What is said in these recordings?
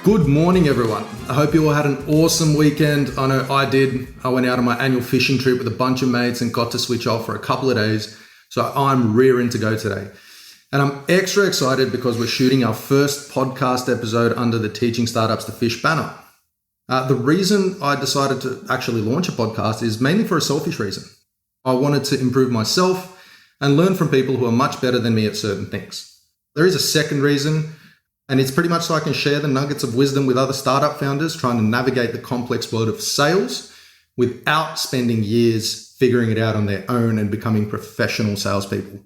Good morning, everyone. I hope you all had an awesome weekend. I know I did. I went out on my annual fishing trip with a bunch of mates and got to switch off for a couple of days. So I'm rearing to go today. And I'm extra excited because we're shooting our first podcast episode under the Teaching Startups to Fish banner. The reason I decided to actually launch a podcast is mainly for a selfish reason. I wanted to improve myself and learn from people who are much better than me at certain things. There is a second reason, and it's pretty much so I can share the nuggets of wisdom with other startup founders trying to navigate the complex world of sales without spending years figuring it out on their own and becoming professional salespeople.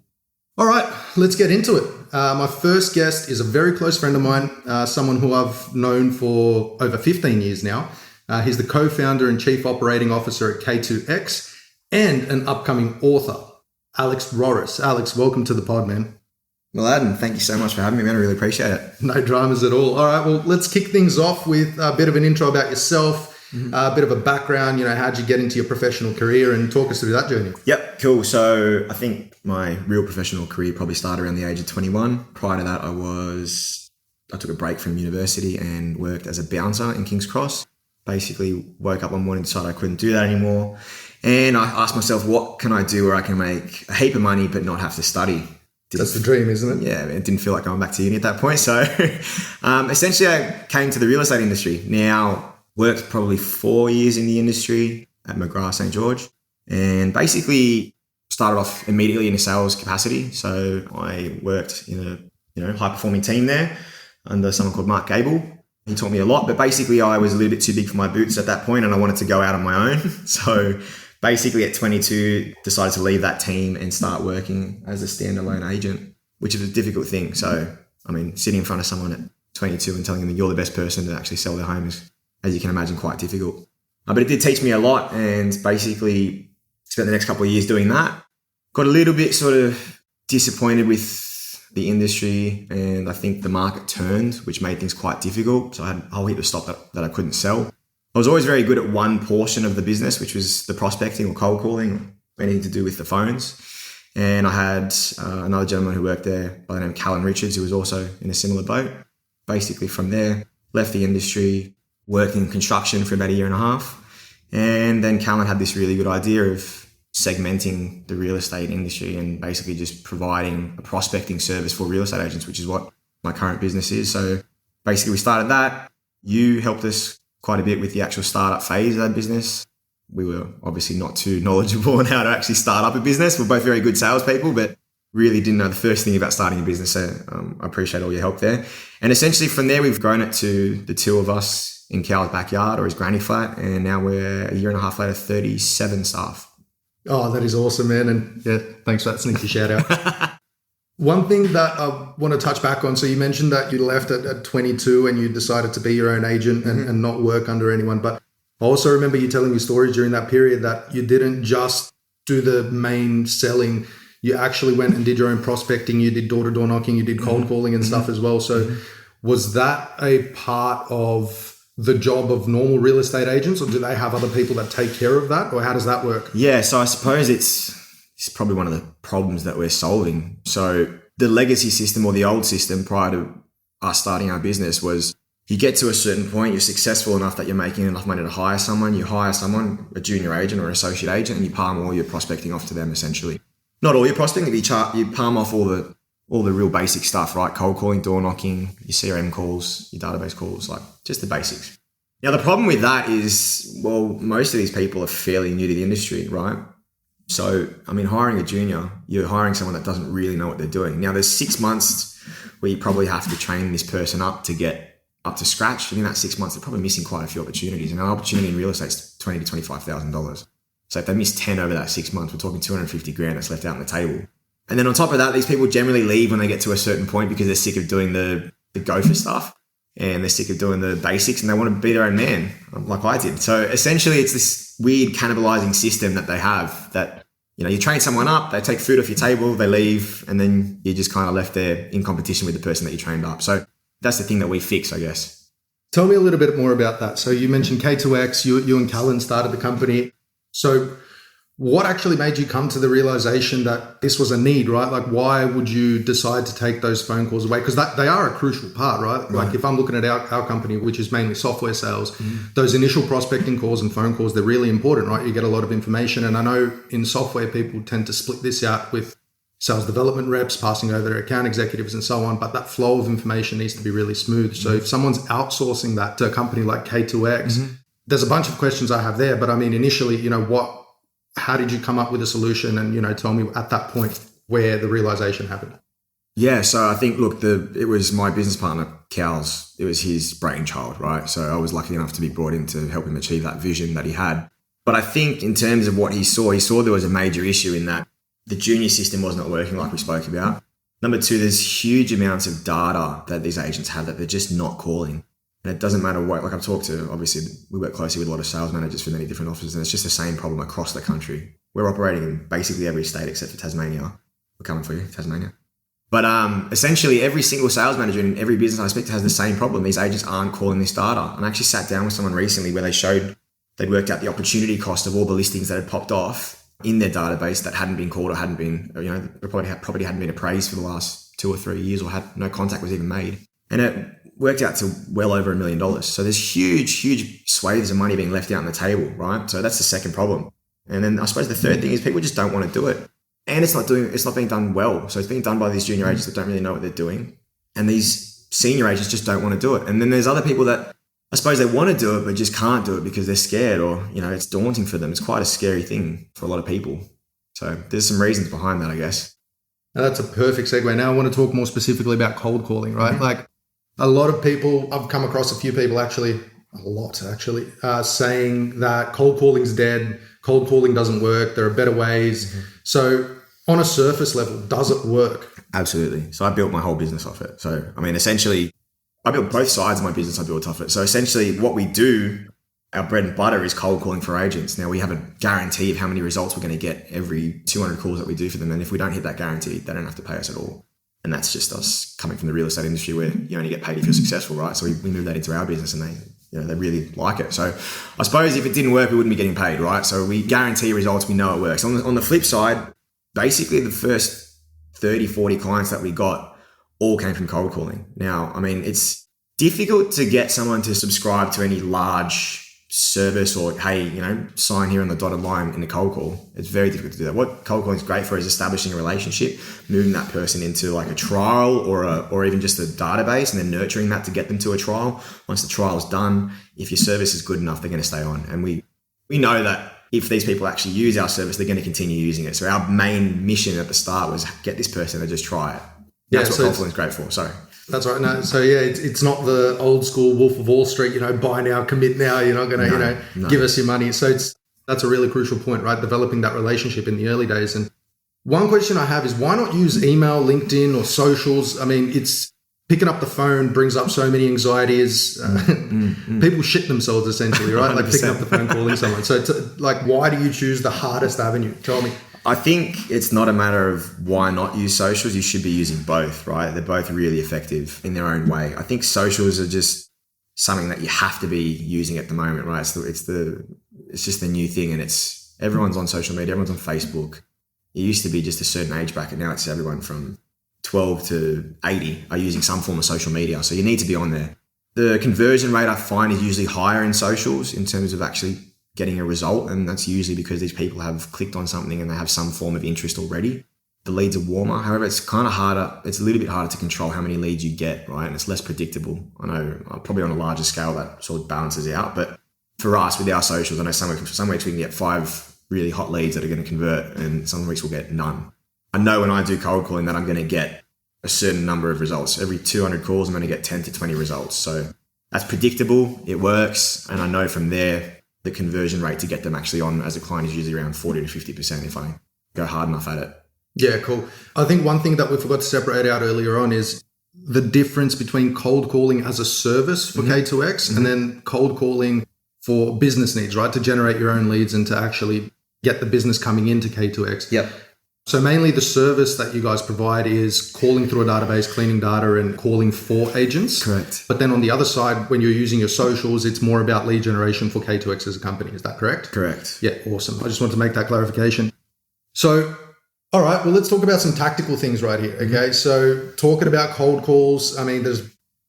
All right, let's get into it. My first guest is a very close friend of mine, someone who I've known for over 15 years now. He's the co-founder and chief operating officer at K2X and an upcoming author, Alex Rorris. Alex, welcome to the pod, man. Well, Adam, thank you so much for having me, man. I really appreciate it. No dramas at all. All right, well, let's kick things off with a bit of an intro about yourself, a bit of a background, how'd you get into your professional career, and talk us through that journey. Yep, cool. So I think my real professional career probably started around the age of 21. Prior to that, I took a break from university and worked as a bouncer in King's Cross. Basically woke up one morning and decided I couldn't do that anymore. And I asked myself, what can I do where I can make a heap of money but not have to study? That's the dream, isn't it? Yeah, it didn't feel like going back to uni at that point. So essentially I came to the real estate industry. Now, worked probably 4 years in the industry at McGrath St. George, and basically started off immediately in a sales capacity. So I worked in a high-performing team there under someone called Mark Gable. He taught me a lot, but basically I was a little bit too big for my boots at that point and I wanted to go out on my own. So basically at 22, decided to leave that team and start working as a standalone agent, which is a difficult thing. So, sitting in front of someone at 22 and telling them you're the best person to actually sell their home is, as you can imagine, quite difficult. But it did teach me a lot, and basically spent the next couple of years doing that. Got a little bit sort of disappointed with the industry, and I think the market turned, which made things quite difficult. So I had a whole heap of stock that I couldn't sell. I was always very good at one portion of the business, which was the prospecting or cold calling, anything to do with the phones. And I had another gentleman who worked there by the name of Callan Richards, who was also in a similar boat. Basically from there, left the industry, worked in construction for about a year and a half. And then Callan had this really good idea of segmenting the real estate industry and basically just providing a prospecting service for real estate agents, which is what my current business is. So basically we started that. You helped us quite a bit with the actual startup phase of that business. We were obviously not too knowledgeable on how to actually start up a business. We're both very good salespeople, but really didn't know the first thing about starting a business. So I appreciate all your help there. And essentially from there, we've grown it to the two of us in Cal's backyard or his granny flat. And now we're a year and a half later, 37 staff. Oh, that is awesome, man. And yeah, thanks for that sneaky shout out. One thing that I want to touch back on, so you mentioned that you left at 22 and you decided to be your own agent and not work under anyone. But I also remember you telling me stories during that period that you didn't just do the main selling. You actually went and did your own prospecting. You did door-to-door knocking. You did cold calling and stuff as well. So was that a part of the job of normal real estate agents, or do they have other people that take care of that, or how does that work? Yeah, so I suppose it's probably one of the problems that we're solving. So the legacy system or the old system prior to us starting our business was you get to a certain point, you're successful enough that you're making enough money to hire someone, you hire someone, a junior agent or an associate agent, and you palm all your prospecting off to them essentially. Not all your prospecting, but you palm off all the real basic stuff, right? Cold calling, door knocking, your CRM calls, your database calls, like just the basics. Now, the problem with that is, most of these people are fairly new to the industry, right? So, hiring a junior, you're hiring someone that doesn't really know what they're doing. Now, there's 6 months where you probably have to train this person up to get up to scratch. And in that 6 months, they're probably missing quite a few opportunities. And an opportunity in real estate is $20,000 to $25,000. So if they miss 10 over that 6 months, we're talking $250,000 that's left out on the table. And then on top of that, these people generally leave when they get to a certain point because they're sick of doing the gopher stuff and they're sick of doing the basics and they want to be their own man, like I did. So essentially it's this weird cannibalizing system that they have that, you train someone up, they take food off your table, they leave, and then you're just kind of left there in competition with the person that you trained up. So that's the thing that we fix, I guess. Tell me a little bit more about that. So you mentioned K2X, you and Callan started the company. So What actually made you come to the realization that this was a need, right? Like, why would you decide to take those phone calls away? Because they are a crucial part, right? Like, if I'm looking at our company, which is mainly software sales, those initial prospecting calls and phone calls, they're really important, right? You get a lot of information. And I know in software, people tend to split this out with sales development reps passing over their account executives and so on. But that flow of information needs to be really smooth. So if someone's outsourcing that to a company like K2X, there's a bunch of questions I have there. But I mean, initially, how did you come up with a solution? And, tell me at that point where the realization happened. Yeah. So I think, look, it was my business partner, Cal's, it was his brainchild, right? So I was lucky enough to be brought in to help him achieve that vision that he had. But I think in terms of what he saw there was a major issue in that the junior system was not working like we spoke about. Number two, there's huge amounts of data that these agents have that they're just not calling. And it doesn't matter what, like I've talked to, obviously we work closely with a lot of sales managers for many different offices, and it's just the same problem across the country. We're operating in basically every state except for Tasmania. We're coming for you, Tasmania. But essentially every single sales manager in every business I speak to has the same problem. These agents aren't calling this data. And I actually sat down with someone recently where they'd worked out the opportunity cost of all the listings that had popped off in their database that hadn't been called or hadn't been, the property hadn't been appraised for the last 2 or 3 years or had no contact was even made. And it worked out to well over $1 million. So there's huge swathes of money being left out on the table, right? So that's the second problem. And then I suppose the third thing is people just don't want to do it. And it's not being done well. So it's being done by these junior agents that don't really know what they're doing. And these senior agents just don't want to do it. And then there's other people that I suppose they want to do it, but just can't do it because they're scared or, it's daunting for them. It's quite a scary thing for a lot of people. So there's some reasons behind that, I guess. Now that's a perfect segue. Now I want to talk more specifically about cold calling, right? Mm-hmm. Like a lot of people, I've come across a few people actually, saying that cold calling's dead. Cold calling doesn't work. There are better ways. Mm-hmm. So on a surface level, does it work? Absolutely. So I built my whole business off it. So, essentially, I built both sides of my business. I built off it. So essentially what we do, our bread and butter is cold calling for agents. Now we have a guarantee of how many results we're going to get every 200 calls that we do for them. And if we don't hit that guarantee, they don't have to pay us at all. And that's just us coming from the real estate industry where you only get paid if you're successful, right? So we move that into our business and they really like it. So I suppose if it didn't work, we wouldn't be getting paid, right? So we guarantee results. We know it works. On the flip side, basically the first 30, 40 clients that we got all came from cold calling. Now, it's difficult to get someone to subscribe to any large service or, hey, sign here on the dotted line in a cold call. It's very difficult to do that. What cold calling is great for is establishing a relationship, moving that person into like a trial or even just a database and then nurturing that to get them to a trial. Once the trial is done, if your service is good enough, they're going to stay on. And we know that if these people actually use our service, they're going to continue using it. So our main mission at the start was get this person to just try it. That's what cold calling is great for. Sorry. That's right. No, so yeah, it's not the old school Wolf of Wall Street, buy now, commit now. You're not going to, give us your money. So that's a really crucial point, right? Developing that relationship in the early days. And one question I have is why not use email, LinkedIn or socials? It's picking up the phone brings up so many anxieties. People shit themselves essentially, right? 100%. Like picking up the phone, calling someone. So it's why do you choose the hardest avenue? Tell me. I think it's not a matter of why not use socials. You should be using both, right? They're both really effective in their own way. I think socials are just something that you have to be using at the moment, right? It's just the new thing, and everyone's on social media, everyone's on Facebook. It used to be just a certain age bracket. Now it's everyone from 12 to 80 are using some form of social media. So you need to be on there. The conversion rate I find is usually higher in socials in terms of actually getting a result, and that's usually because these people have clicked on something and they have some form of interest already. The leads are warmer. However, it's kind of harder. It's a little bit harder to control how many leads you get, right? And it's less predictable. I know probably on a larger scale that sort of balances out, but for us with our socials, I know some weeks we can get 5 really hot leads that are going to convert, and some weeks we'll get none. I know when I do cold calling that I'm going to get a certain number of results. Every 200 calls, I'm going to get 10 to 20 results. So that's predictable. It works. And I know from there, the conversion rate to get them actually on as a client is usually around 40 to 50% if I go hard enough at it. Yeah, cool. I think one thing that we forgot to separate out earlier on is the difference between cold calling as a service for K2X and then cold calling for business needs, right? To generate your own leads and to actually get the business coming into K2X. Yep. So mainly the service that you guys provide is calling through a database, cleaning data and calling for agents. Correct. But then on the other side, when you're using your socials, it's more about lead generation for K2X as a company. Is that correct? Correct. Yeah, awesome. I just wanted to make that clarification. So, all right, well, let's talk about some tactical things right here. Okay. So talking about cold calls, I mean,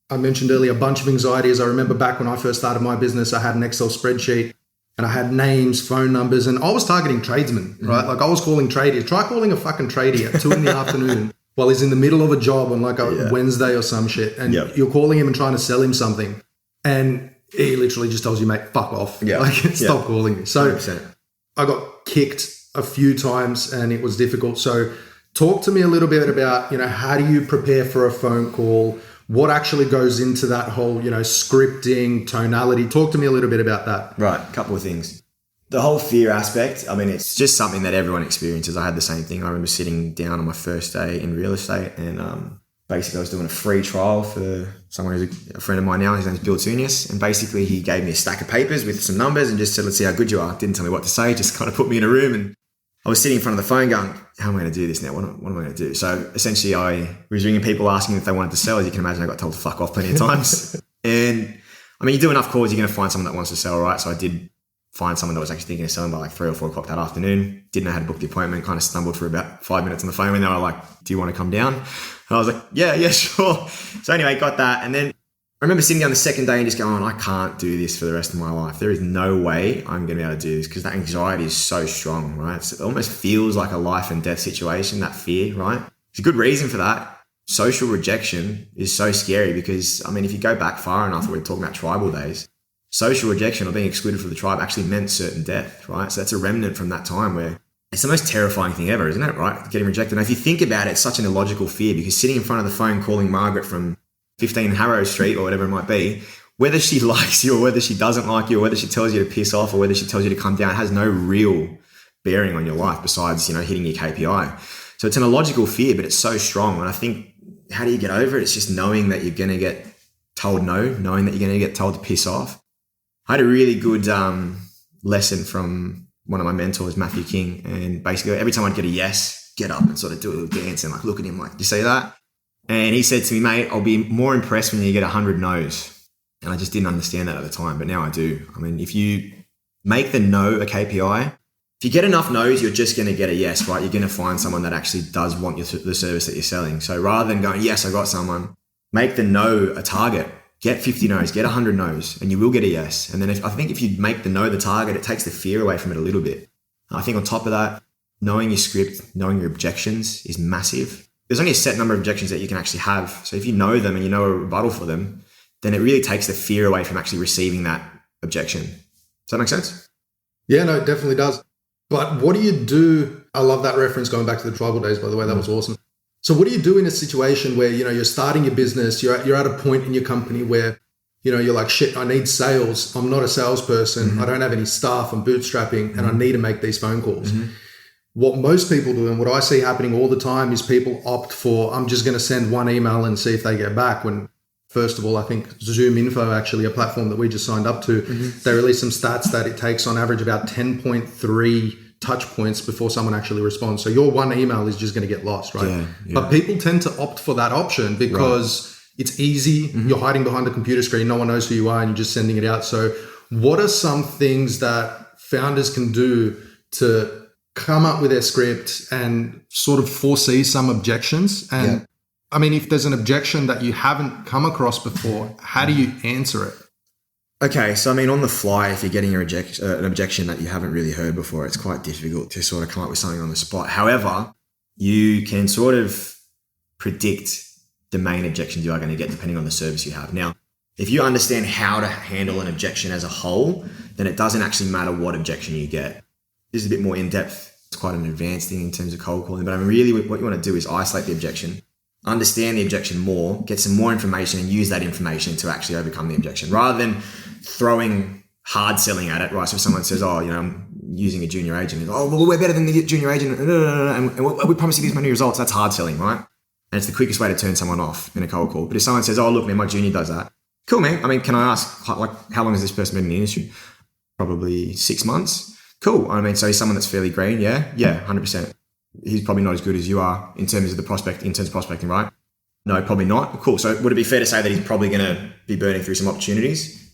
I mentioned earlier a bunch of anxieties. I remember back when I first started my business, I had an Excel spreadsheet. And I had names, phone numbers, and I was targeting tradesmen, right? Like I was calling tradies. Try calling a fucking tradie at 2 p.m. while he's in the middle of a job on like a Wednesday or some shit. And you're calling him and trying to sell him something. And he literally just tells you, mate, fuck off. Yeah. Like stop calling me. So 100%. I got kicked a few times and it was difficult. So talk to me a little bit about, how do you prepare for a phone call? What actually goes into that whole, scripting, tonality? Talk to me a little bit about that. Right. A couple of things. The whole fear aspect, I mean, it's just something that everyone experiences. I had the same thing. I remember sitting down on my first day in real estate and basically I was doing a free trial for someone who's a friend of mine now. His name's Bill Tunius. And basically he gave me a stack of papers with some numbers and just said, let's see how good you are. Didn't tell me what to say, just kind of put me in a room. And I was sitting in front of the phone going, how am I going to do this now? What am I going to do? So essentially I was ringing people asking if they wanted to sell. As you can imagine, I got told to fuck off plenty of times. And I mean, you do enough calls, you're going to find someone that wants to sell, right? So I did find someone that was actually thinking of selling by like 3 or 4 o'clock that afternoon. Didn't know how to book the appointment, kind of stumbled for about 5 minutes on the phone when they were like, do you want to come down? And I was like, yeah, sure. So anyway, got that. And then I remember sitting down the second day and just going, I can't do this for the rest of my life. There is no way I'm going to be able to do this because that anxiety is so strong, right? It almost feels like a life and death situation, that fear, right? There's a good reason for that. Social rejection is so scary because, I mean, if you go back far enough, we're talking about tribal days, social rejection or being excluded from the tribe actually meant certain death, right? So that's a remnant from that time where it's the most terrifying thing ever, isn't it, right? Getting rejected. And if you think about it, it's such an illogical fear because sitting in front of the phone calling Margaret from 15 Harrow Street or whatever it might be, whether she likes you or whether she doesn't like you or whether she tells you to piss off or whether she tells you to come down, it has no real bearing on your life besides, hitting your KPI. So it's an illogical fear, but it's so strong. And I think, how do you get over it? It's just knowing that you're going to get told no, knowing that you're going to get told to piss off. I had a really good lesson from one of my mentors, Matthew King. And basically every time I'd get a yes, get up and sort of do a little dance and like look at him like, do you see that? And he said to me, mate, I'll be more impressed when you get 100 no's. And I just didn't understand that at the time, but now I do. I mean, if you make the no a KPI, if you get enough no's, you're just going to get a yes, right? You're going to find someone that actually does want the service that you're selling. So rather than going, yes, I got someone, make the no a target. Get 50 no's, get 100 no's, and you will get a yes. And then I think if you make the no the target, it takes the fear away from it a little bit. And I think on top of that, knowing your script, knowing your objections is massive. There's only a set number of objections that you can actually have. So if you know them and you know a rebuttal for them, then it really takes the fear away from actually receiving that objection. Does that make sense? Yeah, no, it definitely does. But what do you do? I love that reference going back to the tribal days, by the way. That was awesome. So what do you do in a situation where, you're starting your business, you're at a point in your company where, you're like, shit, I need sales. I'm not a salesperson. Mm-hmm. I don't have any staff. I'm bootstrapping and I need to make these phone calls. Mm-hmm. What most people do and what I see happening all the time is people opt for, I'm just going to send one email and see if they get back. When, first of all, I think Zoom Info, actually a platform that we just signed up to, they released some stats that it takes on average about 10.3 touch points before someone actually responds. So your one email is just going to get lost, right? Yeah. But people tend to opt for that option because it's easy. You're hiding behind the computer screen. No one knows who you are and you're just sending it out. So what are some things that founders can do to come up with their script and sort of foresee some objections? And I mean, if there's an objection that you haven't come across before, how do you answer it? Okay, so I mean, on the fly, if you're getting an objection that you haven't really heard before, it's quite difficult to sort of come up with something on the spot. However, you can sort of predict the main objections you are going to get depending on the service you have. Now, if you understand how to handle an objection as a whole, then it doesn't actually matter what objection you get. This is a bit more in-depth. It's quite an advanced thing in terms of cold calling, but I mean, really what you want to do is isolate the objection, understand the objection more, get some more information and use that information to actually overcome the objection rather than throwing hard selling at it, right? So if someone says, I'm using a junior agent, well, we're better than the junior agent, and we promise you these many results, that's hard selling, right? And it's the quickest way to turn someone off in a cold call. But if someone says, look, man, my junior does that. Cool, man. I mean, can I ask, like, how long has this person been in the industry? Probably 6 months. Cool. I mean, so he's someone that's fairly green, yeah? Yeah, 100%. he's probably not as good as you are in terms of prospecting, right? No, probably not. Cool. So would it be fair to say that he's probably going to be burning through some opportunities?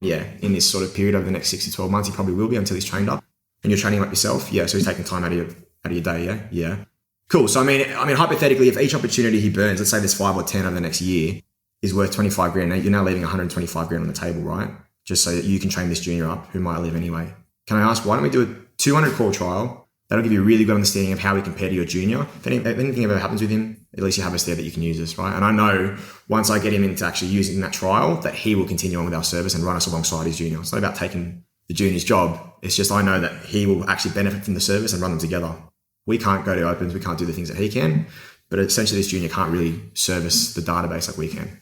Yeah. In this sort of period over the next 6 to 12 months, he probably will be until he's trained up. And you're training up yourself. Yeah. So he's taking time out of your day. Yeah. Yeah. Cool. So I mean, hypothetically, if each opportunity he burns, let's say there's 5 or 10 over the next year, is worth 25 grand. Now you're now leaving 125 grand on the table, right? Just so that you can train this junior up who might leave anyway. Can I ask, why don't we do a 200 call trial? That'll give you a really good understanding of how we compare to your junior. If anything ever happens with him, at least you have us there that you can use us, right? And I know once I get him into actually using that trial, that he will continue on with our service and run us alongside his junior. It's not about taking the junior's job. It's just I know that he will actually benefit from the service and run them together. We can't go to opens. We can't do the things that he can. But essentially this junior can't really service the database like we can.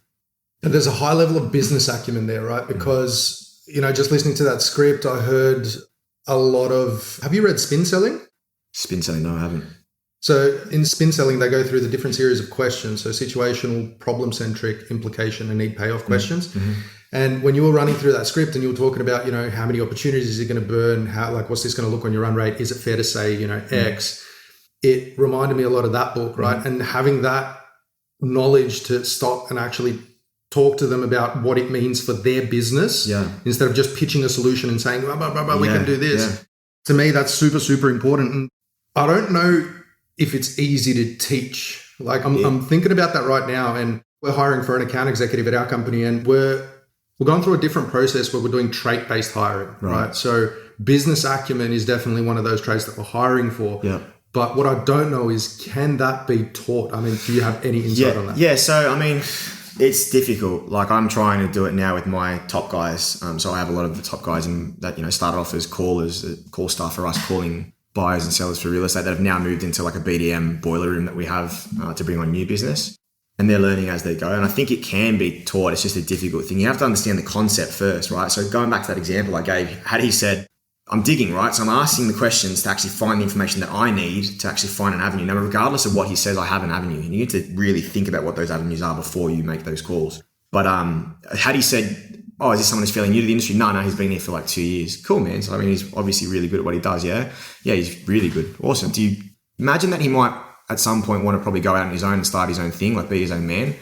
And there's a high level of business acumen there, right? Because, just listening to that script, I heard a lot of... Have you read Spin Selling? Spin Selling? No, I haven't. So in Spin Selling, they go through the different series of questions. So situational, problem-centric, implication, and need payoff questions. Mm-hmm. And when you were running through that script and you were talking about, how many opportunities is it going to burn? What's this going to look on your run rate? Is it fair to say, X? It reminded me a lot of that book, right? And having that knowledge to stop and actually talk to them about what it means for their business instead of just pitching a solution and saying, blah, blah, blah, blah, we can do this. Yeah. To me, that's super, super important. And I don't know if it's easy to teach. I'm thinking about that right now, and we're hiring for an account executive at our company, and we're going through a different process where we're doing trait-based hiring, right? So business acumen is definitely one of those traits that we're hiring for. Yeah. But what I don't know is, can that be taught? I mean, do you have any insight on that? Yeah. So, I mean, it's difficult. I'm trying to do it now with my top guys. So I have a lot of the top guys that, started off as callers, call staff for us, calling buyers and sellers for real estate that have now moved into a BDM boiler room that we have to bring on new business. And they're learning as they go. And I think it can be taught. It's just a difficult thing. You have to understand the concept first, right? So going back to that example I gave, had he said, I'm digging, right? So I'm asking the questions to actually find the information that I need to actually find an avenue. Now, regardless of what he says, I have an avenue. And you need to really think about what those avenues are before you make those calls. But had he said, is this someone who's fairly new to the industry? No, he's been here for 2 years. Cool, man. So, he's obviously really good at what he does, yeah? Yeah, he's really good. Awesome. Do you imagine that he might at some point want to probably go out on his own and start his own thing, be his own man?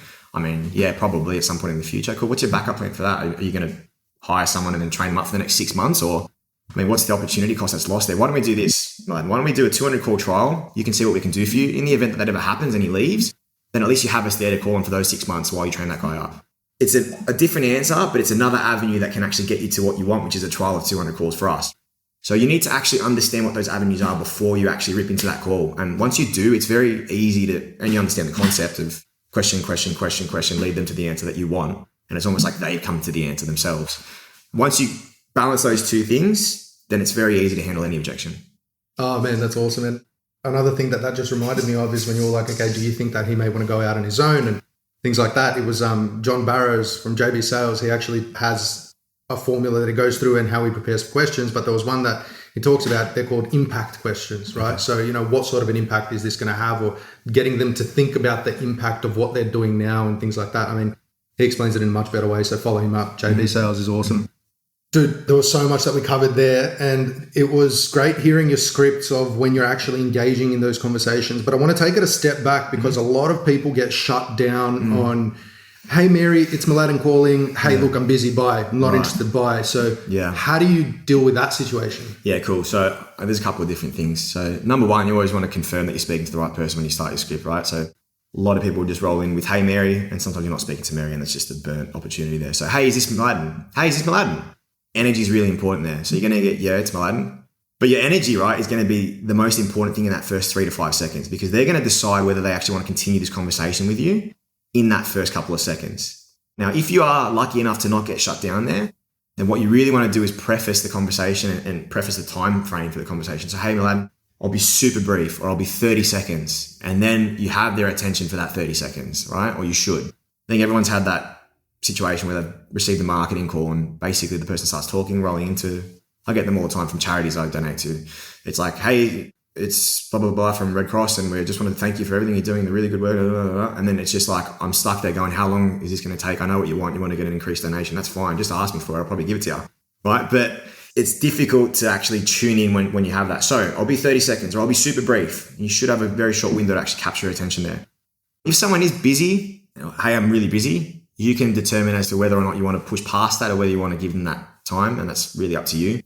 Yeah, probably at some point in the future. Cool. What's your backup plan for that? Are you going to hire someone and then train them up for the next 6 months? Or, what's the opportunity cost that's lost there? Why don't we do this? Why don't we do a 200 call trial? You can see what we can do for you. In the event that ever happens and he leaves, then at least you have us there to call him for those 6 months while you train that guy up. It's a different answer, but it's another avenue that can actually get you to what you want, which is a trial of 200 calls for us. So you need to actually understand what those avenues are before you actually rip into that call. And once you do, it's very easy and you understand the concept of question, lead them to the answer that you want. And it's almost like they come to the answer themselves. Once you balance those two things, then it's very easy to handle any objection. Oh man, that's awesome. And another thing that just reminded me of is when you were like, okay, do you think that he may want to go out on his own and things like that? It was John Barrows from JB Sales. He actually has a formula that he goes through and how he prepares for questions, but there was one that he talks about. They're called impact questions, right? So, what sort of an impact is this going to have, or getting them to think about the impact of what they're doing now and things like that. He explains it in a much better way. So follow him up. JB Sales is awesome. Dude, there was so much that we covered there, and it was great hearing your scripts of when you're actually engaging in those conversations. But I want to take it a step back because a lot of people get shut down on, hey, Mary, it's Mladen calling. Hey, look, I'm busy. Bye. I'm not interested. Bye. So how do you deal with that situation? Yeah, cool. So there's a couple of different things. So number one, you always want to confirm that you're speaking to the right person when you start your script, right? So a lot of people just roll in with, hey, Mary, and sometimes you're not speaking to Mary and it's just a burnt opportunity there. So, hey, is this Mladen? Hey, is this Mladen? Energy is really important there. So you're going to get, it's Mladen. But your energy, right, is going to be the most important thing in that first 3 to 5 seconds, because they're going to decide whether they actually want to continue this conversation with you in that first couple of seconds. Now, if you are lucky enough to not get shut down there, then what you really want to do is preface the conversation and preface the time frame for the conversation. So, hey, Mladen, I'll be super brief, or I'll be 30 seconds. And then you have their attention for that 30 seconds, right? Or you should. I think everyone's had that situation where they've received a marketing call and basically the person starts talking, rolling into, I get them all the time from charities I donate to. It's like, hey, it's blah, blah, blah from Red Cross, and we just wanted to thank you for everything you're doing, the really good work, blah, blah, blah. And then it's just like, I'm stuck there going, how long is this going to take? I know what you want. You want to get an increased donation. That's fine. Just ask me for it. I'll probably give it to you. Right. But it's difficult to actually tune in when you have that. So I'll be 30 seconds or I'll be super brief. You should have a very short window to actually capture your attention there. If someone is busy, hey, I'm really busy, you can determine as to whether or not you want to push past that or whether you want to give them that time, and that's really up to you.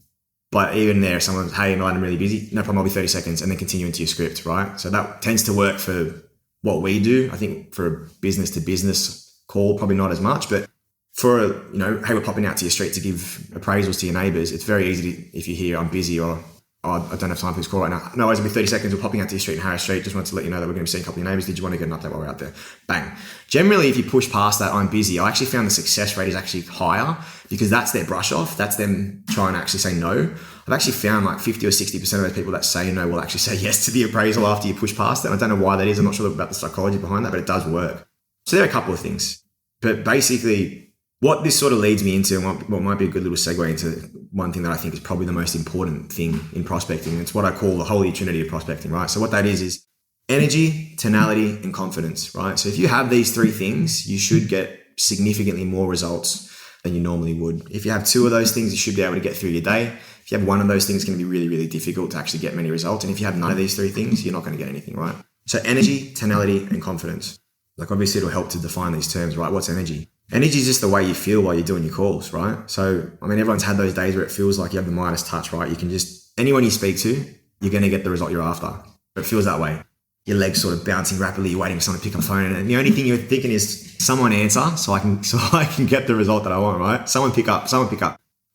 But even there, if someone's, hey, no, I'm really busy, no problem, I'll be 30 seconds, and then continue into your script, right? So that tends to work for what we do. I think for a business to business call, probably not as much, but for, hey, we're popping out to your street to give appraisals to your neighbours, it's very easy to, if you hear I'm busy or I don't have time for this call right now. No, it'll be 30 seconds. We're popping out to your street in Harris Street. Just wanted to let you know that we're going to be seeing a couple of your neighbours. Did you want to get an update while we're out there? Bang. Generally, if you push past that, I'm busy, I actually found the success rate is actually higher because that's their brush off. That's them trying to actually say no. I've actually found like 50 or 60% of those people that say no will actually say yes to the appraisal after you push past it. And I don't know why that is. I'm not sure about the psychology behind that, but it does work. So there are a couple of things. But basically, what this sort of leads me into, and what might be a good little segue into one thing that I think is probably the most important thing in prospecting. It's what I call the holy trinity of prospecting, right? So what that is energy, tonality, and confidence, right? So if you have these three things, you should get significantly more results than you normally would. If you have two of those things, you should be able to get through your day. If you have one of those things, it's going to be really, really difficult to actually get many results. And if you have none of these three things, you're not going to get anything, right? So energy, tonality, and confidence. Like obviously it'll help to define these terms, right? What's energy? Energy is just the way you feel while you're doing your calls, right? So, I mean, everyone's had those days where it feels like you have the Midas touch, right? You can just, anyone you speak to, you're going to get the result you're after. It feels that way. Your legs sort of bouncing rapidly, you're waiting for someone to pick up the phone, and the only thing you're thinking is someone answer so I can get the result that I want, right? Someone pick up.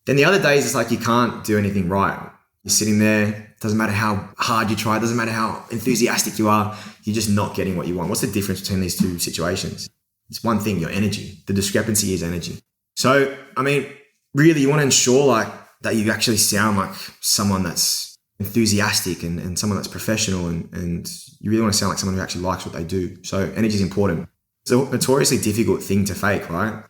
Then the other days, it's like you can't do anything right. You're sitting there, doesn't matter how hard you try, doesn't matter how enthusiastic you are, you're just not getting what you want. What's the difference between these two situations? It's one thing, your energy. The discrepancy is energy. So, I mean, really, you want to ensure like that you actually sound like someone that's enthusiastic and someone that's professional and you really want to sound like someone who actually likes what they do. So energy is important. It's a notoriously difficult thing to fake, right?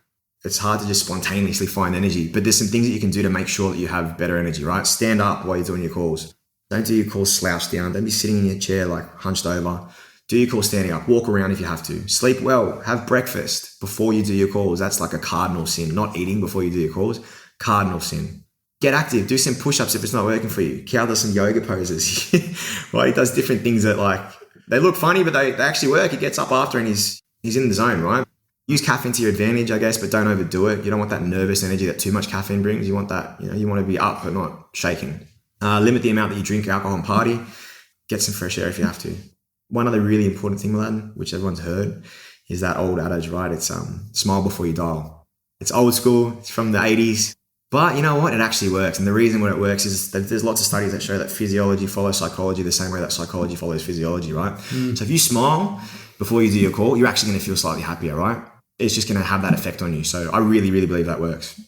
It's hard to just spontaneously find energy, but there's some things that you can do to make sure that you have better energy, right? Stand up while you're doing your calls. Don't do your calls slouched down. Don't be sitting in your chair like hunched over. Do your calls standing up. Walk around if you have to. Sleep well. Have breakfast before you do your calls. That's like a cardinal sin. Not eating before you do your calls. Cardinal sin. Get active. Do some push-ups if it's not working for you. Cal does some yoga poses. Right? He does different things that like, they look funny, but they actually work. He gets up after and he's in the zone, right? Use caffeine to your advantage, I guess, but don't overdo it. You don't want that nervous energy that too much caffeine brings. You want that, you want to be up but not shaking. Limit the amount that you drink alcohol and party. Get some fresh air if you have to. One other really important thing, Aladdin, which everyone's heard, is that old adage, right? It's smile before you dial. It's old school. It's from the 80s. But you know what? It actually works. And the reason why it works is that there's lots of studies that show that physiology follows psychology the same way that psychology follows physiology, right? So if you smile before you do your call, you're actually going to feel slightly happier, right? It's just going to have that effect on you. So I really, really believe that works.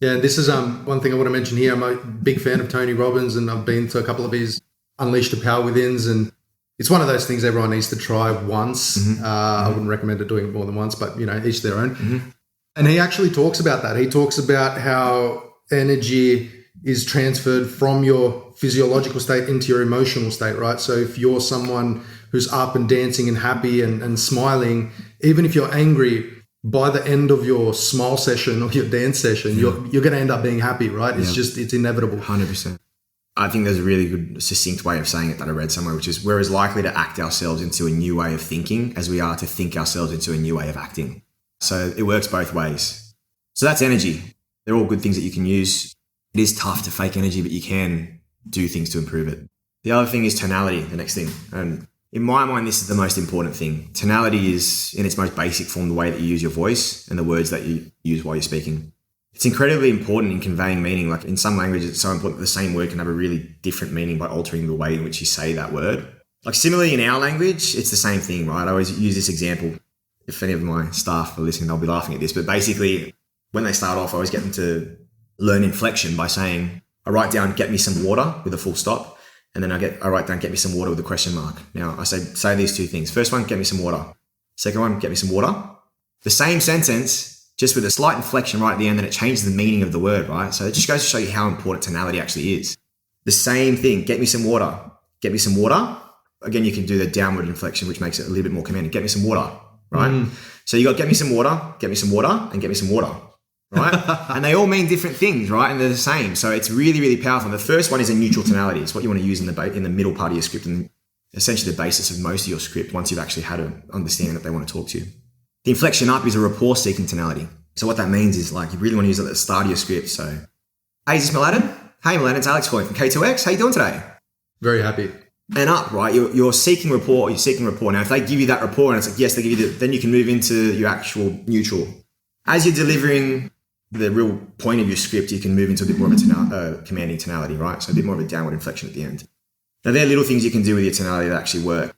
Yeah, this is one thing I want to mention here. I'm a big fan of Tony Robbins and I've been to a couple of his Unleash the Power Withins, and it's one of those things everyone needs to try once. I wouldn't recommend it doing it more than once, but each their own. And he actually talks about that. He talks about how energy is transferred from your physiological state into your emotional state, right? So if you're someone who's up and dancing and happy and smiling, even if you're angry, by the end of your smile session or your dance session, you're going to end up being happy, right? It's just, it's inevitable. 100%. I think there's a really good succinct way of saying it that I read somewhere, which is we're as likely to act ourselves into a new way of thinking as we are to think ourselves into a new way of acting. So it works both ways. So that's energy. They're all good things that you can use. It is tough to fake energy, but you can do things to improve it. The other thing is tonality, the next thing. And in my mind, this is the most important thing. Tonality is, in its most basic form, the way that you use your voice and the words that you use while you're speaking. It's incredibly important in conveying meaning. Like in some languages, it's so important that the same word can have a really different meaning by altering the way in which you say that word. Like similarly in our language, it's the same thing, right? I always use this example. If any of my staff are listening, they'll be laughing at this. But basically, when they start off, I always get them to learn inflection by saying, I write down, get me some water with a full stop. And then I write down, get me some water with a question mark. Now I say these two things. First one, get me some water. Second one, get me some water. The same sentence, just with a slight inflection right at the end, and it changes the meaning of the word, right? So it just goes to show you how important tonality actually is. The same thing, get me some water. Get me some water. Again, you can do the downward inflection, which makes it a little bit more commanding. Get me some water, right? So you got get me some water, and get me some water, right? And they all mean different things, right? And they're the same. So it's really, really powerful. The first one is a neutral tonality. It's what you want to use in the middle part of your script and essentially the basis of most of your script once you've actually had an understanding that they want to talk to you. The inflection up is a rapport-seeking tonality. So what that means is like you really want to use it at the start of your script. So, hey, is this Mladen? Hey, Mladen, it's Alex calling from K2X. How you doing today? Very happy. And up, right? You're seeking rapport. You're seeking rapport. Now, if they give you that rapport and it's like, yes, they give you then you can move into your actual neutral. As you're delivering the real point of your script, you can move into a bit more of a commanding tonality, right? So a bit more of a downward inflection at the end. Now, there are little things you can do with your tonality that actually work.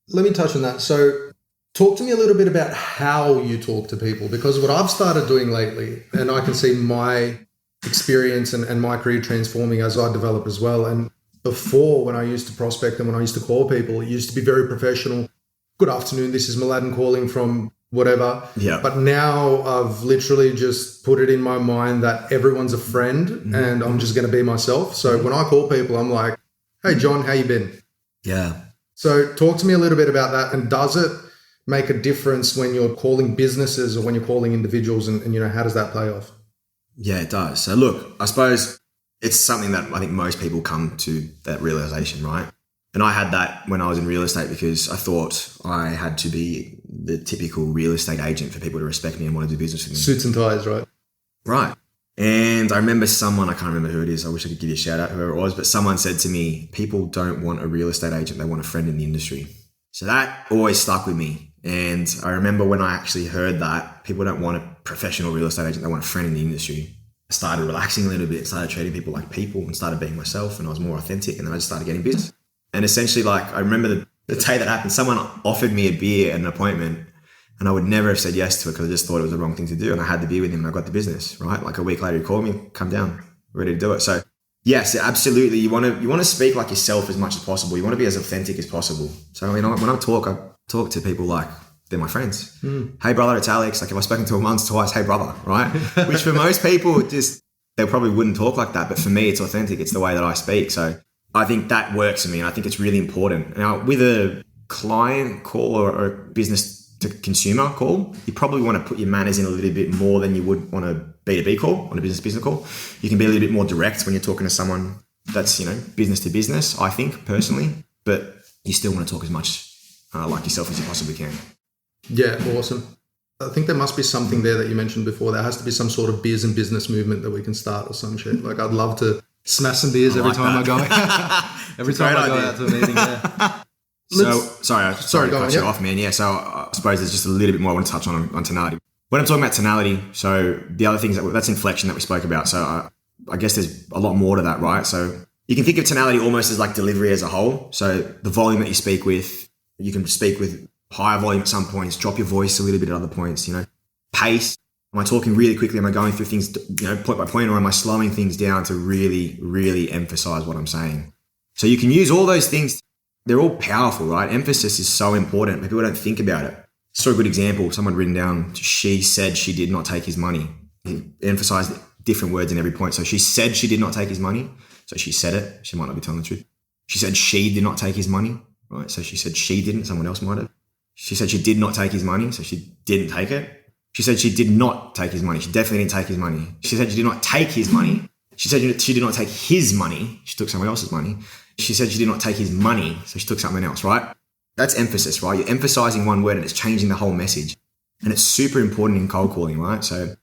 Let me touch on that. So talk to me a little bit about how you talk to people, because what I've started doing lately, and I can see my experience and my career transforming as I develop as well. And before, when I used to prospect and when I used to call people, it used to be very professional. Good afternoon, this is Mladen calling from whatever. Yeah. But now I've literally just put it in my mind that everyone's a friend and I'm just going to be myself. So when I call people, I'm like, hey, John, how you been? Yeah. So talk to me a little bit about that. And does it make a difference when you're calling businesses or when you're calling individuals and how does that play off? Yeah, it does. So look, I suppose it's something that I think most people come to that realization, right? And I had that when I was in real estate because I thought I had to be the typical real estate agent for people to respect me and want to do business with me. Suits and ties, right? Right. And I remember someone, I can't remember who it is, I wish I could give you a shout out, whoever it was, but someone said to me, people don't want a real estate agent, they want a friend in the industry. So that always stuck with me. And I remember when I actually heard that, people don't want a professional real estate agent, they want a friend in the industry. I started relaxing a little bit, started treating people like people and started being myself, and I was more authentic, and then I just started getting business. And essentially, like, I remember the day that happened, someone offered me a beer at an appointment, and I would never have said yes to it because I just thought it was the wrong thing to do. And I had the beer with him and I got the business, right? Like a week later, he called me, come down, ready to do it. So yes, absolutely. You want to speak like yourself as much as possible. You want to be as authentic as possible. So, when I talk to people like they're my friends. Hey brother, it's Alex. Like if I've spoken to him once, twice, hey brother, right? Which for most people, they probably wouldn't talk like that. But for me, it's authentic. It's the way that I speak. So I think that works for me. And I think it's really important. Now with a client call or a business to consumer call, you probably want to put your manners in a little bit more than you would on a B2B call, on a business call. You can be a little bit more direct when you're talking to someone that's, business to business, I think personally, but you still want to talk as much like yourself as you possibly can. Yeah, awesome. I think there must be something there that you mentioned before. There has to be some sort of beers and business movement that we can start or some shit. Like I'd love to smash some beers every time I go. Every time I go out to a meeting. Yeah. Sorry to cut you off, man. Yeah, so I suppose there's just a little bit more I want to touch on tonality. When I'm talking about tonality, so the other things that's inflection that we spoke about. So I guess there's a lot more to that, right? So you can think of tonality almost as like delivery as a whole. So the volume that you speak with, you can speak with higher volume at some points, drop your voice a little bit at other points, pace. Am I talking really quickly? Am I going through things, point by point, or am I slowing things down to really, really emphasize what I'm saying? So you can use all those things. They're all powerful, right? Emphasis is so important. People don't think about it. So a good example, someone written down, she said she did not take his money. He emphasized different words in every point. So she said she did not take his money. So she said it. She might not be telling the truth. She said she did not take his money, right? So she said she didn't. Someone else might have. She said she did not take his money. So she didn't take it. She said she did not take his money. She definitely didn't take his money. She said she did not take his money. She said she did not take his money. She took someone else's money. She said she did not take his money, so she took something else, right? That's emphasis, right? You're emphasizing one word and it's changing the whole message. And it's super important in cold calling, right? So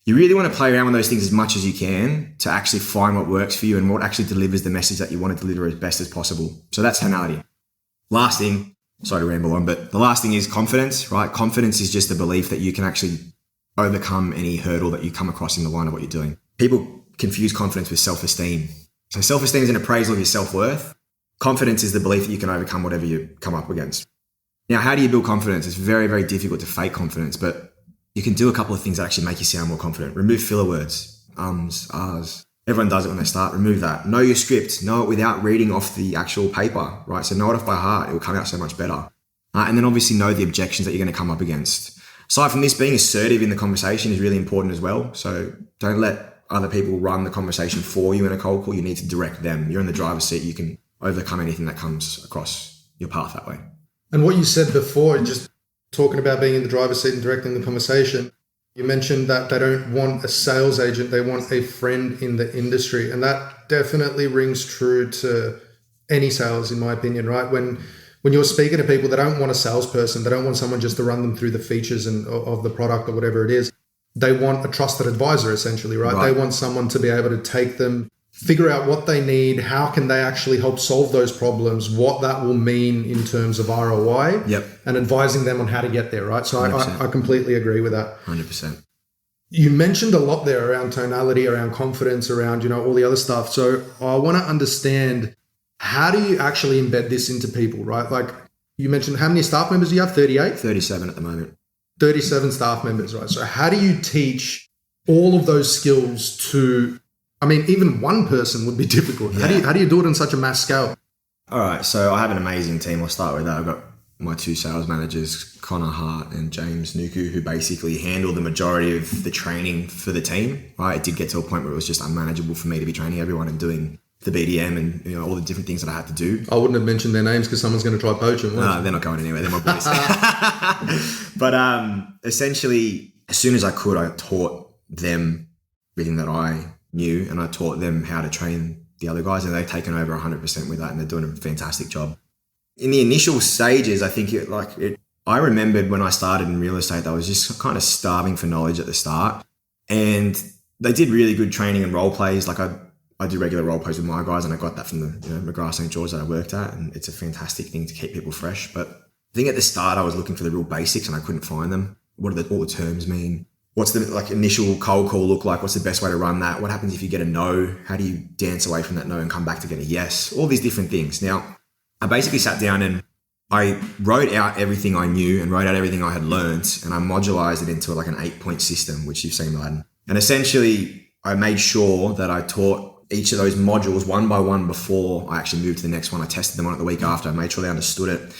you really want to play around with those things as much as you can to actually find what works for you and what actually delivers the message that you want to deliver as best as possible. So that's tonality. Last thing, sorry to ramble on, but the last thing is confidence, right? Confidence is just the belief that you can actually overcome any hurdle that you come across in the line of what you're doing. People confuse confidence with self-esteem. So self-esteem is an appraisal of your self-worth. Confidence is the belief that you can overcome whatever you come up against. Now, how do you build confidence? It's very, very difficult to fake confidence, but you can do a couple of things that actually make you sound more confident. Remove filler words, ahs. Everyone does it when they start. Remove that. Know your script. Know it without reading off the actual paper, right? So know it off by heart. It will come out so much better. And then obviously know the objections that you're going to come up against. Aside from this, being assertive in the conversation is really important as well. So don't let other people run the conversation for you in a cold call. You need to direct them. You're in the driver's seat. You can overcome anything that comes across your path that way. And what you said before, just talking about being in the driver's seat and directing the conversation, You mentioned that they don't want a sales agent, they want a friend in the industry. And that definitely rings true to any sales, in my opinion, right? When you're speaking to people, they don't want a salesperson. They don't want someone just to run them through the features of the product or whatever it is. They want a trusted advisor, essentially, right? They want someone to be able to take them, figure out what they need, how can they actually help solve those problems, what that will mean in terms of ROI, and advising them on how to get there, right? So I completely agree with that. 100%. You mentioned a lot there around tonality, around confidence, around, all the other stuff. So I want to understand, how do you actually embed this into people, right? Like you mentioned, how many staff members do you have? 38? 37 at the moment. 37 staff members, right? So how do you teach all of those skills to, even one person would be difficult. Yeah. How do you do it on such a mass scale? All right. So I have an amazing team. I'll start with that. I've got my 2 sales managers, Connor Hart and James Nuku, who basically handle the majority of the training for the team, right? It did get to a point where it was just unmanageable for me to be training everyone and doing the BDM and all the different things that I had to do. I wouldn't have mentioned their names because someone's going to try poach them. No, they're not going anywhere. They're my boys. But essentially, as soon as I could, I taught them everything that I knew, and I taught them how to train the other guys, and they've taken over 100% with that, and they're doing a fantastic job. In the initial stages, I think I remembered when I started in real estate, I was just kind of starving for knowledge at the start, and they did really good training and role plays. Like I do regular role plays with my guys, and I got that from the McGrath St. George that I worked at, and it's a fantastic thing to keep people fresh. But I think at the start I was looking for the real basics and I couldn't find them. What do all the terms mean? What's the initial cold call look like? What's the best way to run that? What happens if you get a no? How do you dance away from that no and come back to get a yes? All these different things. Now, I basically sat down and I wrote out everything I knew and wrote out everything I had learned, and I modularized it into an 8-point system, which you've seen, Aladdin. And essentially, I made sure that I taught each of those modules one by one before I actually moved to the next one. I tested them on it the week after. I made sure they understood it.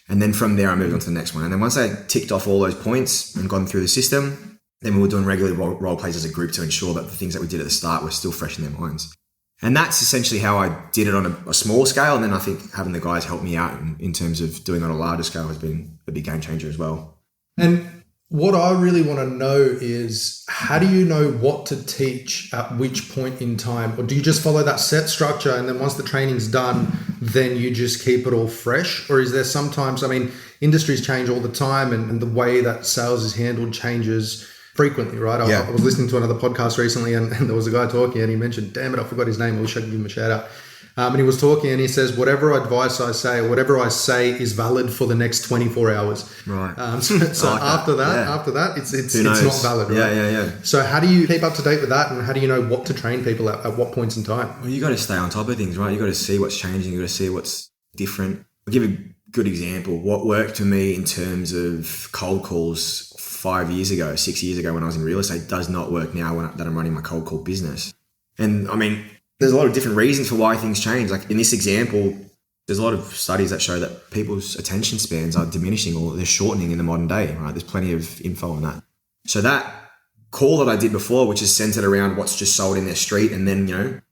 And then from there, I moved on to the next one. And then once I ticked off all those points and gone through the system, then we were doing regular role plays as a group to ensure that the things that we did at the start were still fresh in their minds. And that's essentially how I did it on a small scale. And then I think having the guys help me out in terms of doing it on a larger scale has been a big game changer as well. And what I really want to know is, how do you know what to teach at which point in time? Or do you just follow that set structure, and then once the training's done, then you just keep it all fresh? Or is there sometimes, industries change all the time, and the way that sales is handled changes frequently, right? Yeah. I was listening to another podcast recently, and there was a guy talking, and he mentioned, damn it, I forgot his name. I wish I could give him a shout out. And he was talking, and he says, whatever advice I say, or whatever I say is valid for the next 24 hours. Right. So like after that, it's not valid, right? Yeah. So how do you keep up to date with that, and how do you know what to train people at what points in time? Well, you got to stay on top of things, right? You got to see what's changing. You got to see what's different. I'll give a good example. What worked for me in terms of cold calls 5 years ago, 6 years ago when I was in real estate does not work now that I'm running my cold call business. And there's a lot of different reasons for why things change. Like in this example, there's a lot of studies that show that people's attention spans are diminishing or they're shortening in the modern day, right? There's plenty of info on that. So that call that I did before, which is centered around what's just sold in their street, and then,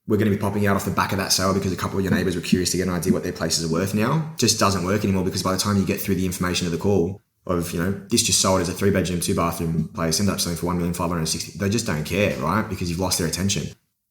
we're going to be popping out off the back of that sale because a couple of your neighbors were curious to get an idea what their places are worth now, just doesn't work anymore, because by the time you get through the information of the call of, this just sold as a 3-bedroom, 2-bathroom place, ended up selling for $1,560,000, they just don't care, right? Because you've lost their attention.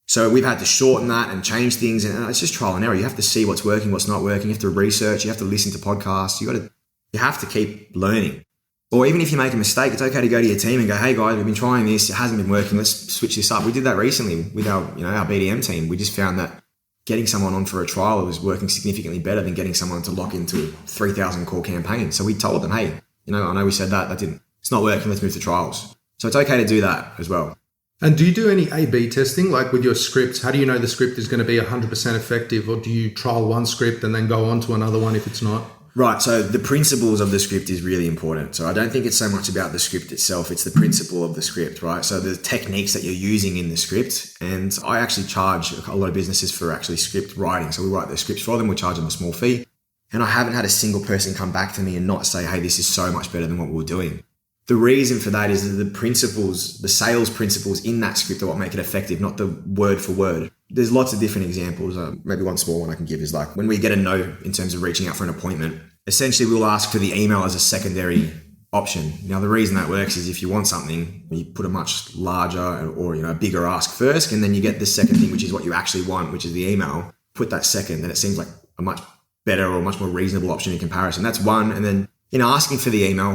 So we've had to shorten that and change things, and it's just trial and error. You have to see what's working, what's not working. You have to research. You have to listen to podcasts. You have to keep learning. Or even if you make a mistake, it's okay to go to your team and go, "Hey guys, we've been trying this. It hasn't been working. Let's switch this up." We did that recently with our BDM team. We just found that getting someone on for a trial was working significantly better than getting someone to lock into a 3,000 call campaign. So we told them, "Hey, I know we said that didn't. It's not working. Let's move to trials." So it's okay to do that as well. And do you do any A/B testing, like with your scripts? How do you know the script is going to be 100% effective, or do you trial one script and then go on to another one if it's not? Right. So the principles of the script is really important. So I don't think it's so much about the script itself. It's the principle of the script, right? So the techniques that you're using in the script. And I actually charge a lot of businesses for actually script writing. So we write their scripts for them. We charge them a small fee. And I haven't had a single person come back to me and not say, "Hey, this is so much better than what we were doing." The reason for that is that the principles, the sales principles in that script are what make it effective, not the word for word. There's lots of different examples. Maybe one small one I can give is like when we get a no in terms of reaching out for an appointment, essentially we'll ask for the email as a secondary option. Now, the reason that works is if you want something, you put a much larger or a bigger ask first, and then you get the second thing, which is what you actually want, which is the email. Put that second, then it seems like a much better or much more reasonable option in comparison. That's one. And then asking for the email,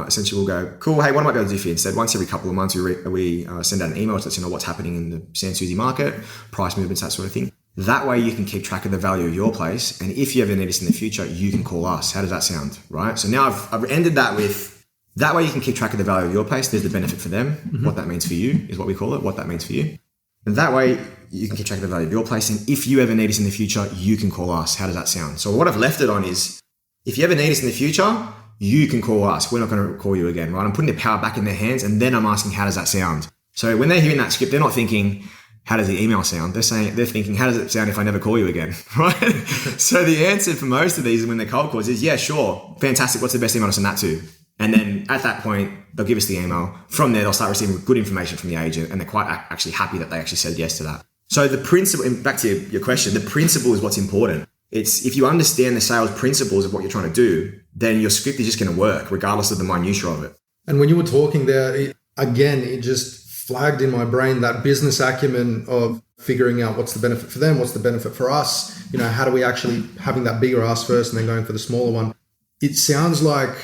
essentially we'll go, cool, hey, what am I going to do for you? Instead, once every couple of months, we send out an email to let you know what's happening in the Sanssouci market, price movements, that sort of thing. That way you can keep track of the value of your place. And if you ever need us in the future, you can call us. How does that sound? Right? So now I've ended that with, that way you can keep track of the value of your place. There's the benefit for them. Mm-hmm. What that means for you is what we call it, what that means for you. And that way you can keep track of the value of your place. And if you ever need us in the future, you can call us. How does that sound? So what I've left it on is, if you ever need us in the future, you can call us. We're not going to call you again, right? I'm putting the power back in their hands, and then I'm asking, how does that sound? So when they're hearing that script, they're not thinking, how does the email sound? They're thinking, how does it sound if I never call you again, right? So the answer for most of these when they're cold calls is, yeah, sure, fantastic. What's the best email to send that to? And then at that point, they'll give us the email. From there, they'll start receiving good information from the agent, and they're quite actually happy that they actually said yes to that. So the principle, and back to your question, the principle is what's important. It's if you understand the sales principles of what you're trying to do, then your script is just going to work regardless of the minutiae of it. And when you were talking there, it just flagged in my brain that business acumen of figuring out what's the benefit for them, what's the benefit for us, how do we actually having that bigger ask first and then going for the smaller one. It sounds like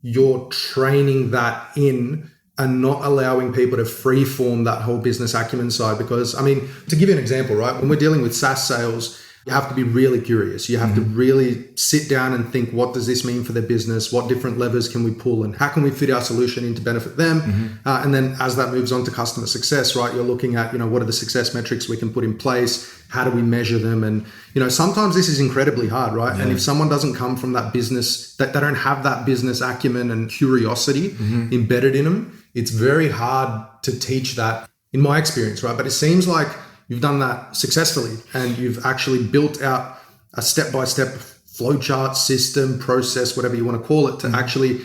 you're training that in and not allowing people to freeform that whole business acumen side. Because, to give you an example, right, when we're dealing with SaaS sales, you have to be really curious. You have to really sit down and think, what does this mean for their business? What different levers can we pull? And how can we fit our solution in to benefit them? And then as that moves on to customer success, right, you're looking at, what are the success metrics we can put in place? How do we measure them? And, sometimes this is incredibly hard, right? Yeah. And if someone doesn't come from that business, that they don't have that business acumen and curiosity embedded in them, it's very hard to teach that in my experience, right? But it seems like you've done that successfully, and you've actually built out a step-by-step flowchart, system, process, whatever you want to call it, to actually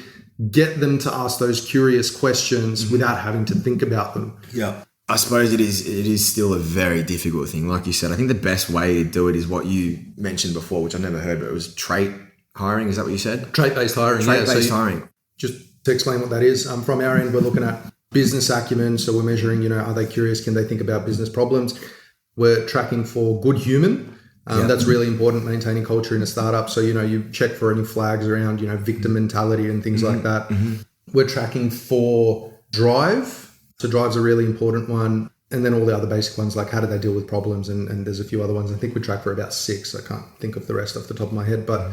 get them to ask those curious questions without having to think about them. Yeah. I suppose it is still a very difficult thing. Like you said, I think the best way to do it is what you mentioned before, which I've never heard, but it was trait hiring. Is that what you said? Trait-based hiring. Trait-based hiring. Just to explain what that is, from our end, we're looking at business acumen. So we're measuring, are they curious? Can they think about business problems? We're tracking for good human. That's really important, maintaining culture in a startup. So, you check for any flags around, victim mentality and things like that. We're tracking for drive. So drive's a really important one. And then all the other basic ones, like how do they deal with problems? And there's a few other ones. I think we track for about 6. I can't think of the rest off the top of my head. But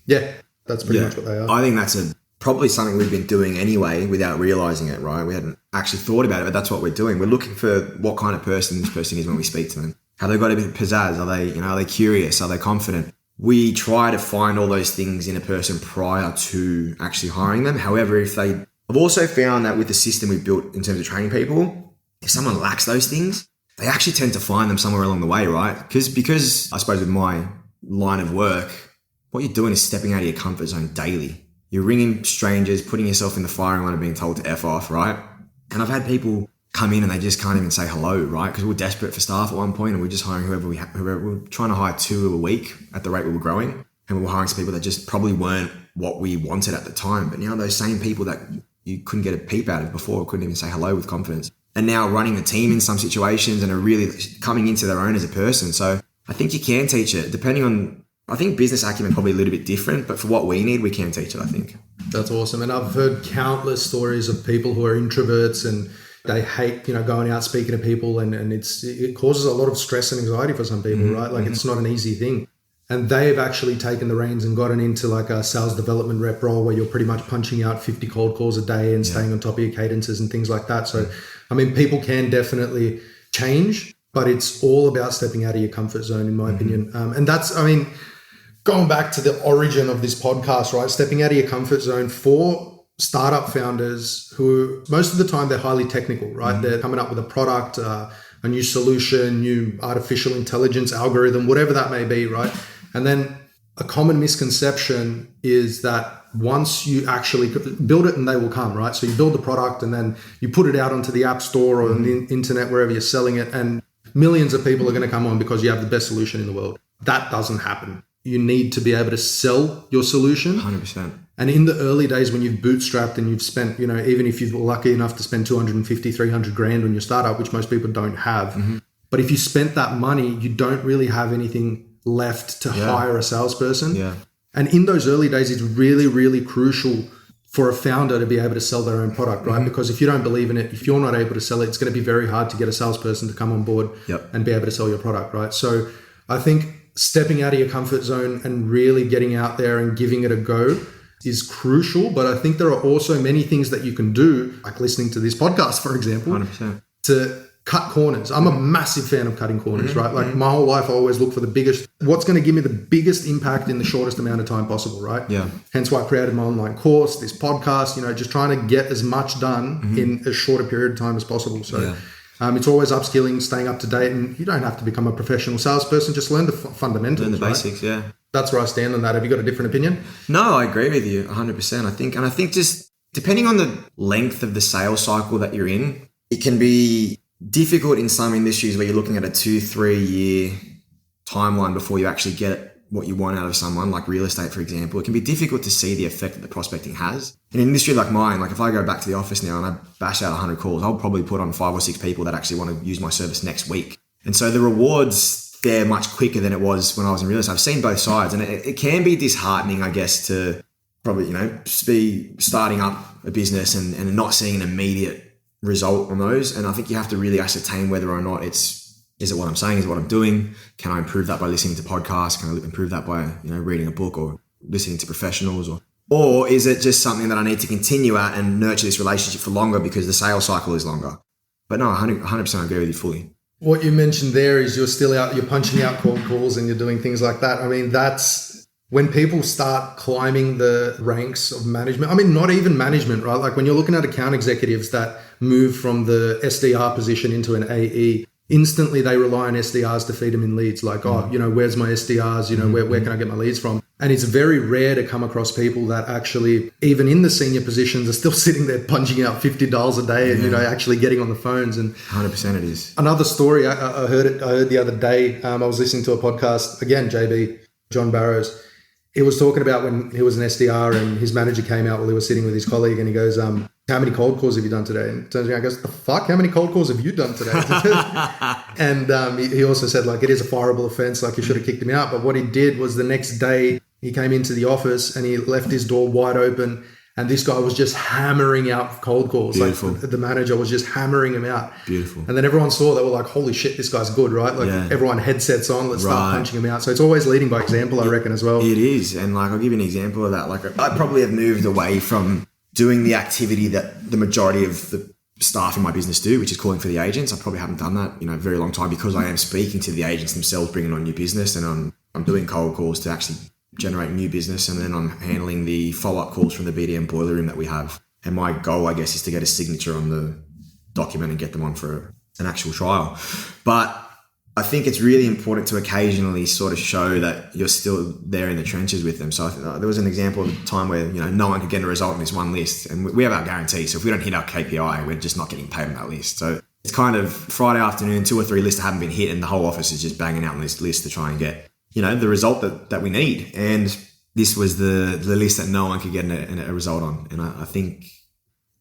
yeah, that's pretty much what they are. I think that's probably something we've been doing anyway without realizing it, right? We hadn't actually thought about it, but that's what we're doing. We're looking for what kind of person this person is when we speak to them. Have they got a bit of pizzazz? Are they curious? Are they confident? We try to find all those things in a person prior to actually hiring them. However, I've also found that with the system we've built in terms of training people, if someone lacks those things, they actually tend to find them somewhere along the way, right? Because I suppose with my line of work, what you're doing is stepping out of your comfort zone daily. You're ringing strangers, putting yourself in the firing line of being told to F off, right? And I've had people come in and they just can't even say hello, right? Because we're desperate for staff at one point and we're just hiring whoever we're trying to hire 2 a week at the rate we were growing. And we were hiring some people that just probably weren't what we wanted at the time. But now those same people that you couldn't get a peep out of before, couldn't even say hello with confidence, and now running a team in some situations and are really coming into their own as a person. So I think you can teach it depending on, I think business acumen probably a little bit different, but for what we need, we can teach it, I think. That's awesome. And I've heard countless stories of people who are introverts and they hate, going out speaking to people, and it causes a lot of stress and anxiety for some people, right? Like it's not an easy thing. And they've actually taken the reins and gotten into like a sales development rep role where you're pretty much punching out 50 cold calls a day and staying on top of your cadences and things like that. So, people can definitely change, but it's all about stepping out of your comfort zone, in my opinion. And that's, going back to the origin of this podcast, right? Stepping out of your comfort zone for startup founders who most of the time they're highly technical, right? They're coming up with a product, a new solution, new artificial intelligence algorithm, whatever that may be, right? And then a common misconception is that once you actually build it and they will come, right? So you build the product and then you put it out onto the app store or on the internet, wherever you're selling it, and millions of people are going to come on because you have the best solution in the world. That doesn't happen. You need to be able to sell your solution. 100%. And in the early days when you've bootstrapped and you've spent, you know, even if you're lucky enough to spend 250, 300 grand on your startup, which most people don't have. But if you spent that money, you don't really have anything left to hire a salesperson. Yeah. And in those early days, it's really, really crucial for a founder to be able to sell their own product, right? Because if you don't believe in it, if you're not able to sell it, it's going to be very hard to get a salesperson to come on board and be able to sell your product, right? So I think stepping out of your comfort zone and really getting out there and giving it a go is crucial. But I think there are also many things that you can do, like listening to this podcast, for example, 100%. to cut corners. I'm a massive fan of cutting corners, right? Like my whole life, I always look for the biggest, what's going to give me the biggest impact in the shortest amount of time possible, right? Yeah. Hence why I created my online course, this podcast, you know, just trying to get as much done in as short a period of time as possible. So it's always upskilling, staying up to date, and you don't have to become a professional salesperson. Just learn the fundamentals. Learn the basics, yeah. That's where I stand on that. Have you got a different opinion? No, I agree with you 100%. I think just depending on the length of the sales cycle that you're in, it can be difficult in some industries where you're looking at a 2-3 year timeline before you actually get what you want out of someone, like real estate, for example. It can be difficult to see the effect that the prospecting has. In an industry like mine, like if I go back to the office now and I bash out 100 calls, I'll probably put on 5 or 6 people that actually want to use my service next week. And so the rewards, they're much quicker than it was when I was in real estate. I've seen both sides, and it can be disheartening, I guess, to probably, you know, be starting up a business and not seeing an immediate result on those. And I think you have to really ascertain whether or not is it what I'm saying, is it what I'm doing? Can I improve that by listening to podcasts? Can I improve that by, you know, reading a book or listening to professionals? Or is it just something that I need to continue at and nurture this relationship for longer because the sales cycle is longer? But no, 100% agree with you fully. What you mentioned there is you're still out, you're punching out cold calls and you're doing things like that. I mean, that's when people start climbing the ranks of management. I mean, not even management, right? Like when you're looking at account executives that move from the SDR position into an AE, instantly they rely on SDRs to feed them in leads. Like, oh, you know, where's my SDRs? You know, where can I get my leads from? And it's very rare to come across people that actually, even in the senior positions, are still sitting there punching out $50 a day and, you know, actually getting on the phones. And 100% it is. Another story, I heard the other day. I was listening to a podcast, again, JB, John Barrows. He was talking about when he was an SDR and his manager came out while he was sitting with his colleague and he goes, how many cold calls have you done today? And turns around and goes, the fuck? How many cold calls have you done today? And he also said, like, it is a fireable offense. Like, you should have kicked him out. But what he did was the next day he came into the office and he left his door wide open. And this guy was just hammering out cold calls. Beautiful. Like the manager was just hammering him out. Beautiful. And then everyone saw, they were like, holy shit, this guy's good, right? Like everyone headsets on, let's start punching him out. So it's always leading by example, I reckon, as well. It is. And like, I'll give you an example of that. Like I probably have moved away from doing the activity that the majority of the staff in my business do, which is calling for the agents. I probably haven't done that, you know, a very long time because I am speaking to the agents themselves, bringing on new business, and I'm doing cold calls to actually generate new business, and then I'm handling the follow-up calls from the BDM boiler room that we have. And my goal, I guess, is to get a signature on the document and get them on for an actual trial. But I think it's really important to occasionally sort of show that you're still there in the trenches with them. So there was an example of a time where, you know, no one could get a result on this one list, and we have our guarantee. So if we don't hit our KPI, we're just not getting paid on that list. So it's kind of Friday afternoon, 2 or 3 lists haven't been hit, and the whole office is just banging out on this list to try and get, you know, the result that we need. And this was the list that no one could get a result on. And I think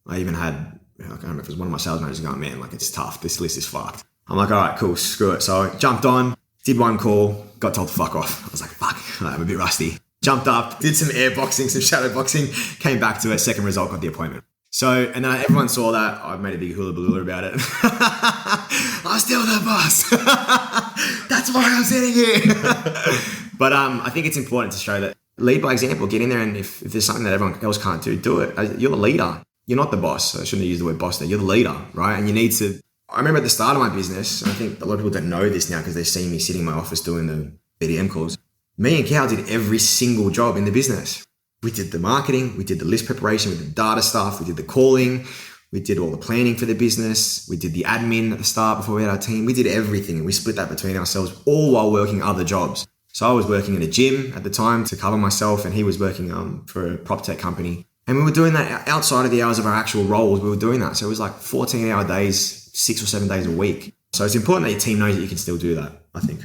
I even had, I can't remember if it was one of my sales managers going, man, like, it's tough. This list is fucked. I'm like, all right, cool, screw it. So I jumped on, did one call, got told to fuck off. I was like, fuck, I'm a bit rusty. Jumped up, did some air boxing, some shadow boxing, came back to it, second result, got the appointment. So, and then everyone saw that. I made a big hula baloola about it. I'm still the boss. That's why I'm sitting here. But I think it's important to show that lead by example. Get in there, and if there's something that everyone else can't do it. You're the leader. You're not the boss. I shouldn't have used the word boss there. You're the leader, right? And you need to. I remember at the start of my business, I think a lot of people don't know this now because they see me sitting in my office doing the BDM calls. Me and Cal did every single job in the business. We did the marketing, we did the list preparation, we did the data stuff, we did the calling, we did all the planning for the business, we did the admin at the start before we had our team. We did everything, and we split that between ourselves, all while working other jobs. So I was working in a gym at the time to cover myself, and he was working for a prop tech company. And we were doing that outside of the hours of our actual roles. We were doing that. So it was like 14-hour days, 6 or 7 days a week. So it's important that your team knows that you can still do that, I think.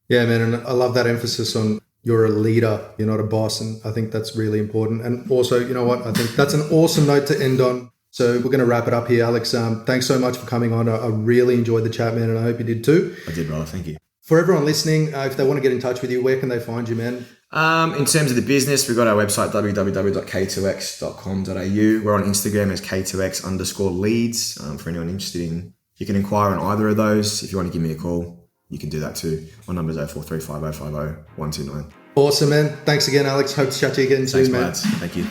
Yeah, man. And I love that emphasis on You're a leader. You're not a boss. And I think that's really important. And also, you know what? I think that's an awesome note to end on. So we're going to wrap it up here, Alex. Thanks so much for coming on. I really enjoyed the chat, man, and I hope you did too. I did, brother. Thank you. For everyone listening, if they want to get in touch with you, where can they find you, man? In terms of the business, we've got our website, www.k2x.com.au. We're on Instagram as K2X_leads. For anyone interested in, you can inquire on either of those. If you want to give me a call, you can do that too. My number is 0435 050 129. Awesome, man. Thanks again, Alex. Hope to chat to you again soon, man. Thanks, Thank you.